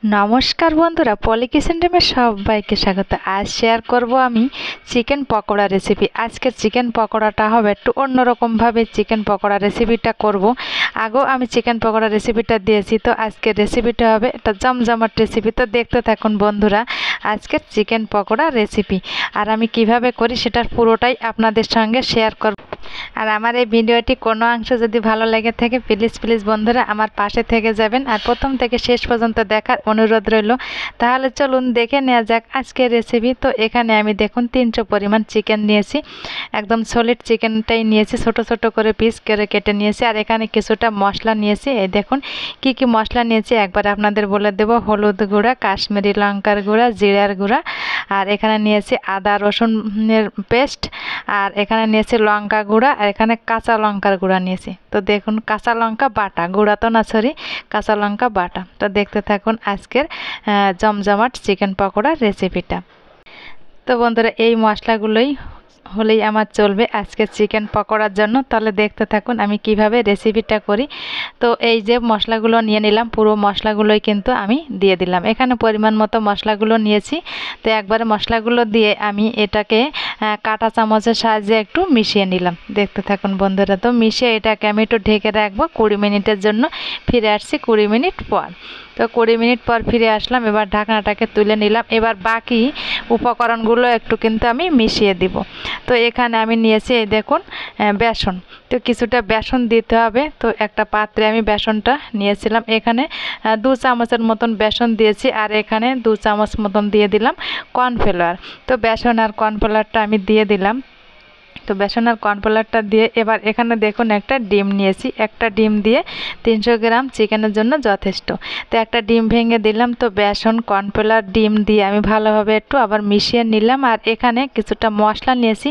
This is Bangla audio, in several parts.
নমস্কার বন্ধুরা, পলি কিচেন রুমে সবাইকে স্বাগত। আজ শেয়ার করব আমি চিকেন পকোড়া রেসিপি। আজকের চিকেন পকোড়াটা হবে একটু অন্যরকমভাবে চিকেন পকোড়া রেসিপিটা করব। আগেও আমি চিকেন পকোড়া রেসিপিটা দিয়েছি, তো আজকের রেসিপিটা হবে একটা জমজমাট রেসিপি। তো দেখতে থাকুন বন্ধুরা আজকের চিকেন পকোড়া রেসিপি। আর আমি কিভাবে করি সেটার পুরোটাই আপনাদের সঙ্গে শেয়ার করব। আর আমার এই ভিডিওটি কোনো অংশ যদি ভালো লেগে থাকে প্লিজ বন্ধুরা আমার পাশে থেকে যাবেন আর প্রথম থেকে শেষ পর্যন্ত দেখার অনুরোধ রইল। তাহলে চলুন দেখে নেওয়া যাক আজকের রেসিপি। তো এখানে আমি দেখুন 300 পরিমাণ চিকেন নিয়েছি, একদম সলিড চিকেনটাই নিয়েছি, ছোট ছোট করে পিস করে কেটে নিয়েছি। আর এখানে কিছুটা মশলা নিয়েছি। এই দেখুন কি কি মশলা নিয়েছি একবার আপনাদের বলে দেব। হলুদ গুঁড়া, কাশ্মীরি লঙ্কার গুঁড়া, জিরার গুঁড়া, আর এখানে নিয়েছি আদা রসুনের পেস্ট, আর এখানে নিয়েছি লঙ্কা গুঁড়া, আর এখানে কাঁচা লঙ্কার গুঁড়া নিয়েছি। তো দেখুন কাঁচা লঙ্কা বাটা, গুঁড়া তো না সরি, কাঁচা লঙ্কা বাটা। তো দেখতে থাকুন আজকের জমজমাট চিকেন পকোড়া রেসিপিটা। তো বন্ধুরা এই মশলাগুলোই হলেই আমার চলবে আজকে চিকেন পকোড়ার জন্য। তাহলে দেখতে থাকুন আমি কিভাবে রেসিপিটা করি। তো এই যে মশলাগুলো নিয়ে নিলাম, পুরো মশলাগুলোই কিন্তু আমি দিয়ে দিলাম। এখানে পরিমাণ মতো মশলাগুলো নিয়েছি। তো একবারে মশলাগুলো দিয়ে আমি এটাকে কাঁটা চামচের সাহায্যে একটু মিশিয়ে নিলাম। দেখতে থাকুন বন্ধুরা। তো মিশিয়ে এটাকে আমি একটু ঢেকে রাখবো 20 মিনিটের জন্য। ফিরে আসছি 20 মিনিট পর। তো 20 মিনিট পর ফিরে আসলাম। এবার ঢাকনাটাকে তুলে নিলাম। এবার বাকি উপকরণগুলো একটু কিন্তু আমি মিশিয়ে দিব। তো এখানে আমি নিয়েছি এই দেখুন বেসন। তো কিছুটা বেসন দিতে হবে। তো একটা পাত্রে আমি বেসনটা নিয়েছিলাম। এখানে 2 চামচের মতন বেসন দিয়েছি, আর এখানে 2 চামচ মতন দিয়ে দিলাম কর্নফ্লাওয়ার। তো বেসন আর কর্নফ্লাওয়ারটা আমি দিয়ে দিলাম। তো বেসন আর কর্নফ্লাওয়ারটা দিয়ে এবার এখানে দেখুন একটা ডিম নিয়েছি। একটা ডিম দিয়ে 300 গ্রাম চিকেনের জন্য যথেষ্ট। তো একটা ডিম ভেঙে দিলাম। তো বেসন, কর্নফ্লাওয়ার, ডিম দিয়ে আমি ভালোভাবে একটু আবার মিশিয়ে নিলাম। আর এখানে কিছুটা মশলা নিয়েছি,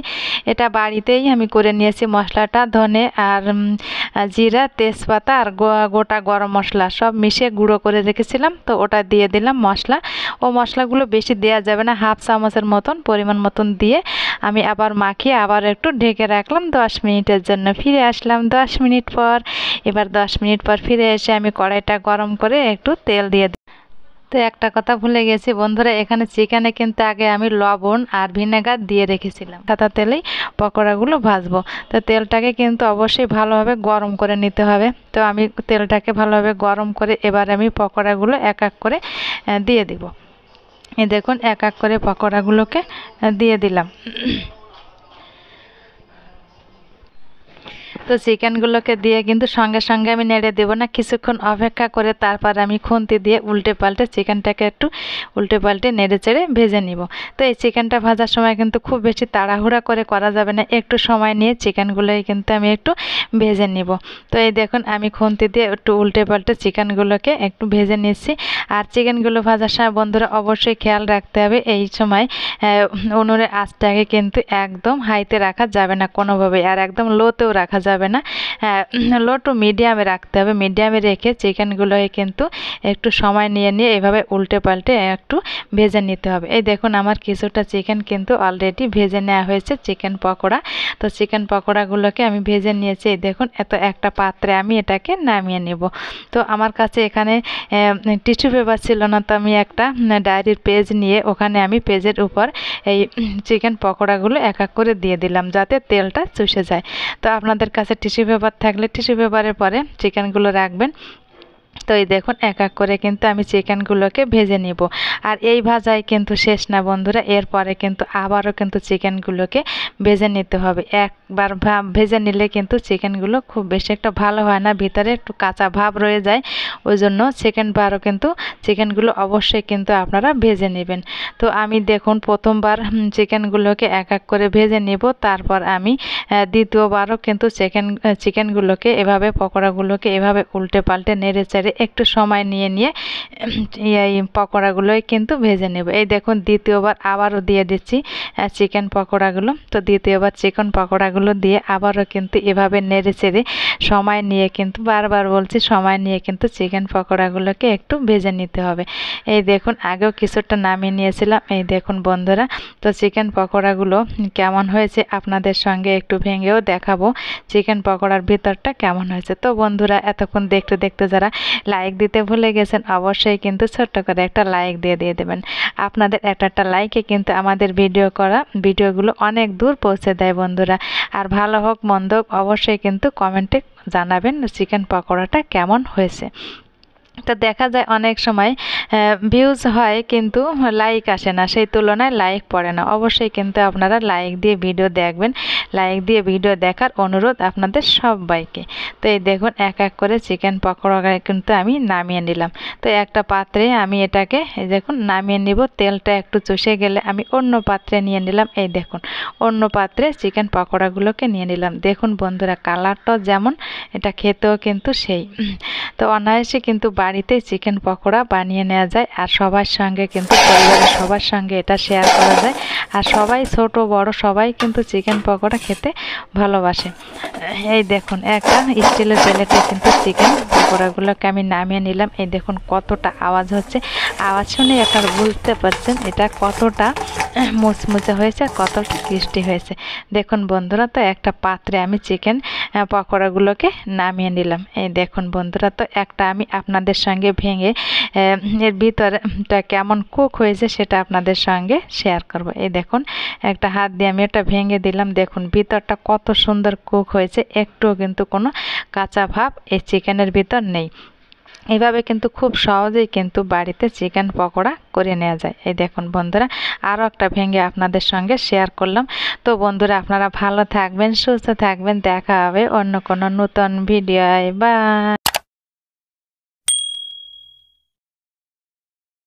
এটা বাড়িতেই আমি করে নিয়েছি। মশলাটা ধনে আর জিরা, তেজপাতা আর গোটা গরম মশলা সব মিশিয়ে গুঁড়ো করে রেখেছিলাম। তো ওটা দিয়ে দিলাম মশলা। ও মশলাগুলো বেশি দেওয়া যাবে না, হাফ চামচের মতন পরিমাণ মতন দিয়ে আমি আবার মাখিয়ে আবার একটু ঢেকে রাখলাম 10 মিনিটের জন্য। ফিরে আসলাম 10 মিনিট পর। এবার 10 মিনিট পর ফিরে এসে আমি কড়াইটা গরম করে একটু তেল দিয়ে দিই। তো একটা কথা ভুলে গেছি বন্ধুরা, এখানে চিকেনে কিন্তু আগে আমি লবণ আর ভিনেগার দিয়ে রেখেছিলাম। সাদা তেলেই পকোড়াগুলো ভাজবো। তো তেলটাকে কিন্তু অবশ্যই ভালোভাবে গরম করে নিতে হবে। তো আমি তেলটাকে ভালোভাবে গরম করে এবার আমি পকোড়াগুলো এক এক করে দিয়ে দিব। এই দেখুন এক এক করে পকোড়াগুলোকে দিয়ে দিলাম। তো চিকেনগুলোকে দিয়ে কিন্তু সঙ্গে সঙ্গে আমি নেড়ে দেবো না, কিছুক্ষণ অপেক্ষা করে তারপর আমি খুন্তি দিয়ে উল্টে পাল্টে চিকেনটাকে একটু উল্টে পাল্টে নেড়ে চেড়ে ভেজে নিব। তো এই চিকেনটা ভাজার সময় কিন্তু খুব বেশি তাড়াহুড়া করে করা যাবে না, একটু সময় নিয়ে চিকেনগুলোই কিন্তু আমি একটু ভেজে নিব। তো এই দেখুন আমি খুন্তি দিয়ে একটু উল্টে পাল্টে চিকেনগুলোকে একটু ভেজে নিচ্ছি। আর চিকেনগুলো ভাজার সময় বন্ধুরা অবশ্যই খেয়াল রাখতে হবে এই সময় উনুনের আঁচটাকে কিন্তু একদম হাইতে রাখা যাবে না কোনোভাবেই, আর একদম লোতেও রাখা যাবে না। লো টু মিডিয়ামে রাখতে হবে। মিডিয়ামে রেখে চিকেনগুলোকে কিন্তু একটু সময় নিয়ে এভাবে উল্টে পাল্টে একটু ভেজে নিতে হবে। এই দেখুন আমার কিছুটা চিকেন কিন্তু অলরেডি ভেজে নেওয়া হয়েছে চিকেন পকোড়া। তো চিকেন পকোড়াগুলোকে আমি ভেজে নিয়েছি। এই দেখুন এত একটা পাত্রে আমি এটাকে নামিয়ে নেব। তো আমার কাছে এখানে টিস্যু পেপার ছিল না, তো আমি একটা ডায়েরির পেজ নিয়ে ওখানে আমি পেজের উপর এই চিকেন পকোড়াগুলো এক এক করে দিয়ে দিলাম যাতে তেলটা চুষে যায়। তো আপনাদের কাছে টিস্যু পেপার থাকলে টিস্যু পেপারের পরে চিকেনগুলো রাখবেন। তো এই দেখুন এক এক করে কিন্তু আমি চিকেনগুলোকে ভেজে নিব। আর এই ভাজাই কিন্তু শেষ না বন্ধুরা, এরপরে কিন্তু আবারও কিন্তু চিকেনগুলোকে ভেজে নিতে হবে। একবার ভেজে নিলে কিন্তু চিকেনগুলো খুব বেশি একটা ভালো হয় না, ভিতরে একটু কাঁচা ভাব রয়ে যায়। ওই জন্য সেকেন্ডবারও কিন্তু চিকেনগুলো অবশ্যই কিন্তু আপনারা ভেজে নেবেন। তো আমি দেখুন প্রথমবার চিকেনগুলোকে এক এক করে ভেজে নেব, তারপর আমি দ্বিতীয়বারও কিন্তু চিকেনগুলোকে এভাবে পকোড়াগুলোকে এভাবে উল্টে পাল্টে নেড়ে চেড়ে একটু সময় নিয়ে এই পকোড়াগুলোই কিন্তু ভেজে নেব। এই দেখুন দ্বিতীয়বার আবারও দিয়ে দিচ্ছি চিকেন পকোড়াগুলো। তো দ্বিতীয়বার চিকেন পকোড়াগুলো দিয়ে আবারও কিন্তু এভাবে নেড়ে চেড়ে সময় নিয়ে কিন্তু বারবার বলছি সময় নিয়ে কিন্তু চিকেন পকোড়াগুলোকে একটু ভেজে নিতে হবে। এই দেখুন আগেও কিছুটা নামিয়ে নিয়েছিলাম। এই দেখুন বন্ধুরা, তো চিকেন পকোড়াগুলো কেমন হয়েছে আপনাদের সঙ্গে একটু ভেঙেও দেখাবো চিকেন পকোড়ার ভিতরটা কেমন হয়েছে। তো বন্ধুরা এতক্ষণ দেখতে দেখতে যারা লাইক দিতে ভুলে গেছেন অবশ্যই কিন্তু ছোট্ট করে একটা লাইক দিয়ে দেবেন। আপনাদের একটা লাইকে কিন্তু আমাদের ভিডিওগুলো অনেক দূর পৌঁছে দেয় বন্ধুরা। আর ভালো হোক মন্দ হোক অবশ্যই কিন্তু কমেন্টে জানাবেন চিকেন পকোড়াটা কেমন হয়েছে। তো দেখা যায় অনেক সময় ভিউজ হয় কিন্তু লাইক আসে না, সেই তুলনায় লাইক পড়ে না। অবশ্যই কিন্তু আপনারা লাইক দিয়ে ভিডিও দেখবেন, লাইক দিয়ে ভিডিও দেখার অনুরোধ আপনাদের সবাইকে। তো এই দেখুন এক এক করে চিকেন পকোড়া কিন্তু আমি নামিয়ে নিলাম। তো একটা পাত্রে আমি এটাকে এই দেখুন নামিয়ে নিব। তেলটা একটু চষে গেলে আমি অন্য পাত্রে নিয়ে নিলাম। এই দেখুন অন্য পাত্রে চিকেন পকোড়াগুলোকে নিয়ে নিলাম। দেখুন বন্ধুরা কালারটাও যেমন, এটা খেতেও কিন্তু সেই। তো অনায়াসে কিন্তু বাড়িতে চিকেন পকোড়া বানিয়ে নেওয়া যায়, আর সবার সঙ্গে কিন্তু পরিবারের সবার সঙ্গে এটা শেয়ার করা যায়। আর সবাই ছোট বড় সবাই কিন্তু চিকেন পকোড়া খেতে ভালোবাসে। এই দেখুন একটা স্টিলের প্লেটে কিন্তু চিকেন পকোড়াগুলোকে আমি নামিয়ে নিলাম। এই দেখুন কতটা আওয়াজ হচ্ছে, আওয়াজ শুনে আপনারা বুঝতে পারছেন এটা কতটা মুচমুচে হয়েছে, কতটা ক্রিস্পি হয়েছে। দেখুন বন্ধুরা তো একটা পাত্রে আমি চিকেন পকোড়াগুলোকে নামিয়ে নিলাম। এই দেখুন বন্ধুরা তো একটা আমি আপনাদের সঙ্গে ভেঙে এর ভিতরটা কেমন কুক হয়েছে সেটা আপনাদের সঙ্গে শেয়ার করব। এই দেখুন একটা হাত দিয়ে আমি এটা ভেঙে দিলাম। দেখুন ভিতরটা কত সুন্দর কুক হয়েছে, একটুও কিন্তু কোনো কাঁচা ভাব এই চিকেনের ভিতর নেই। এভাবে কিন্তু খুব সহজেই কিন্তু বাড়িতে চিকেন পকোড়া করে নেওয়া যায়। এই দেখুন বন্ধুরা আরও একটা ভেঙে আপনাদের সঙ্গে শেয়ার করলাম। তো বন্ধুরা আপনারা ভালো থাকবেন, সুস্থ থাকবেন, দেখা হবে অন্য কোনো নতুন ভিডিও। বাই।